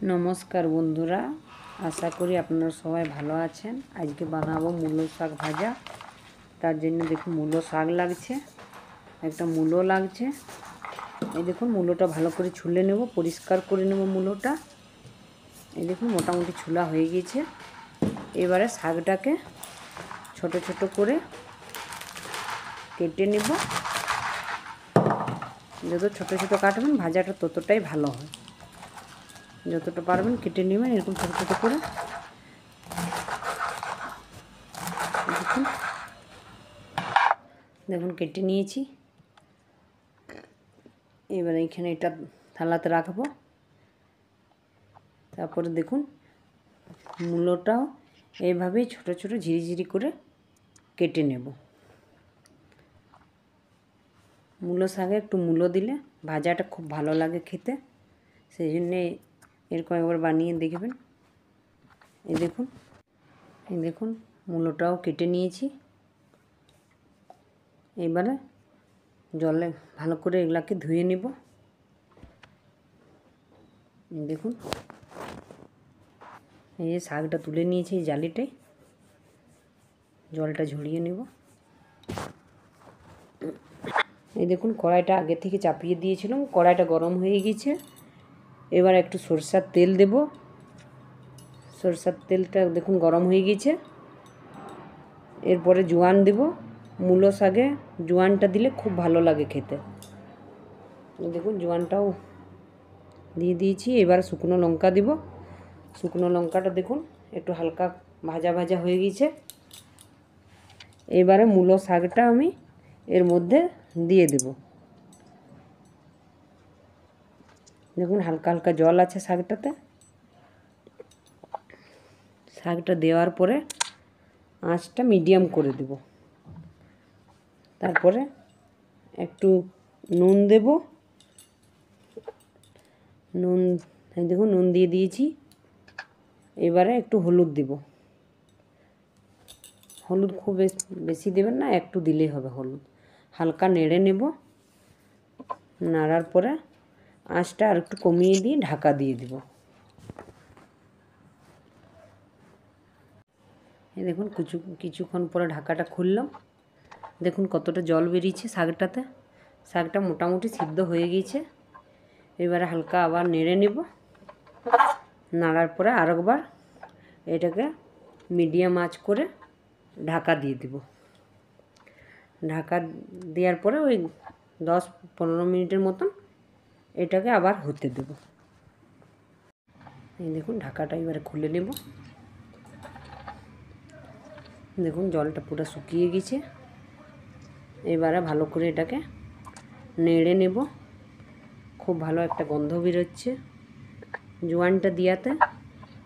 নমস্কার বন্ধুরা, আশা করি আপনারা সবাই ভালো আছেন। আজকে বানাবো মূলো শাক ভাজা। তার জন্য দেখুন মূলো শাক লাগছে, একটা মূলো লাগছে। এই দেখুন মূলোটা ভালো করে ছুলে নেব, পরিষ্কার করে নেব মূলোটা। এই দেখুন মোটামুটি ছুলা হয়ে গেছে। এবারে শাকটাকে ছোট ছোট করে কেটে নেব। যত ছোট ছোট কাটবেন ভাজাটা ততটাই ভালো হয়। যতটা পারবেন কেটে নেবেন এরকম ছোটো ছোটো করে। দেখুন কেটে নিয়েছি। এবার এইখানে এটা থালাতে রাখবো। তারপরে দেখুন মূলোটাও এইভাবেই ছোট ছোট ঝিরিঝিরি করে কেটে নেব। মূলো শাকে একটু মূলো দিলে ভাজাটা খুব ভালো লাগে খেতে, সেই জন্যে এরকম একবার বানিয়ে দেখবেন। এই দেখুন মূলোটাও কেটে নিয়েছি। এবারে জলে ভালো করে এগুলাকে ধুয়ে নেব। দেখুন এই যে শাকটা তুলে নিয়েছি এই জালিটাই, জলটা ঝরিয়ে নেব। এই দেখুন কড়াইটা আগে থেকে চাপিয়ে দিয়েছিলাম, কড়াইটা গরম হয়ে গেছে। এবার একটু সরষের তেল দেব। সরষের তেলটা দেখুন গরম হয়ে গেছে। এরপরে জোয়ান দেব। মূলো শাকে জোয়ানটা দিলে খুব ভালো লাগে খেতে। দেখুন জোয়ানটাও দিয়ে দিয়েছি। এবার শুকনো লঙ্কা দিব। শুকনো লঙ্কাটা দেখুন একটু হালকা ভাজা ভাজা হয়ে গেছে। এবারে মূলো শাকটা আমি এর মধ্যে দিয়ে দেব। দেখুন হালকা হালকা জল আছে শাকটাতে। শাকটা দেওয়ার পরে আঁচটা মিডিয়াম করে দেব। তারপরে একটু নুন দেব। নুন দেখুন নুন দিয়ে দিয়েছি। এবারে একটু হলুদ দেব। হলুদ খুব বেশি দেবেন না, একটু দিলেই হবে হলুদ। হালকা নেড়ে নেব। নাড়ার পরে আঁচটা আর একটু কমিয়ে দিয়ে ঢাকা দিয়ে দেব। এই দেখুন কিছুক্ষণ পরে ঢাকাটা খুললাম। দেখুন কতটা জল বেরিয়েছে শাকটাতে। শাকটা মোটামুটি সিদ্ধ হয়ে গিয়েছে। এবারে হালকা আবার নেড়ে নেব। নাড়ার পরে আরেকবার এটাকে মিডিয়াম আঁচ করে ঢাকা দিয়ে দেব। ঢাকা দেওয়ার পরে ওই 10-15 মিনিটের মতন এটাকে আবার হতে দেব। এই দেখুন ঢাকাটা এবারে খুলে নেব। দেখুন জলটা পুরো শুকিয়ে গেছে। এবারে ভালো করে এটাকে নেড়ে নেব। খুব ভালো একটা গন্ধ বেরোচ্ছে জোয়ানটা দিয়াতে।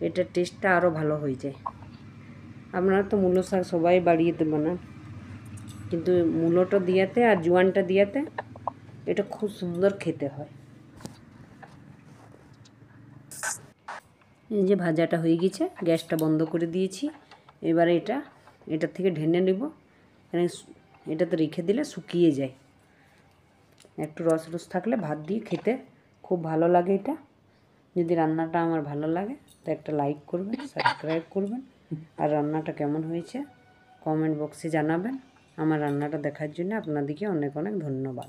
এটার টেস্টটা আরও ভালো হয়ে যায়। আপনারা তো মূলো শাক সবাই বাড়িতে বানান, কিন্তু মূলোটা দিয়াতে আর জোয়ানটা দিয়াতে এটা খুব সুন্দর খেতে হয়। এই যে ভাজাটা হয়ে গেছে, গ্যাসটা বন্ধ করে দিয়েছি। এবারে এটা থেকে ঢেনে নেব। এটাতে রেখে দিলে শুকিয়ে যায়। একটু রস রস থাকলে ভাত দিয়ে খেতে খুব ভালো লাগে এটা। যদি রান্নাটা আমার ভালো লাগে তো একটা লাইক করবেন, সাবস্ক্রাইব করবেন। আর রান্নাটা কেমন হয়েছে কমেন্ট বক্সে জানাবেন। আমার রান্নাটা দেখার জন্য আপনাদেরকে অনেক অনেক ধন্যবাদ।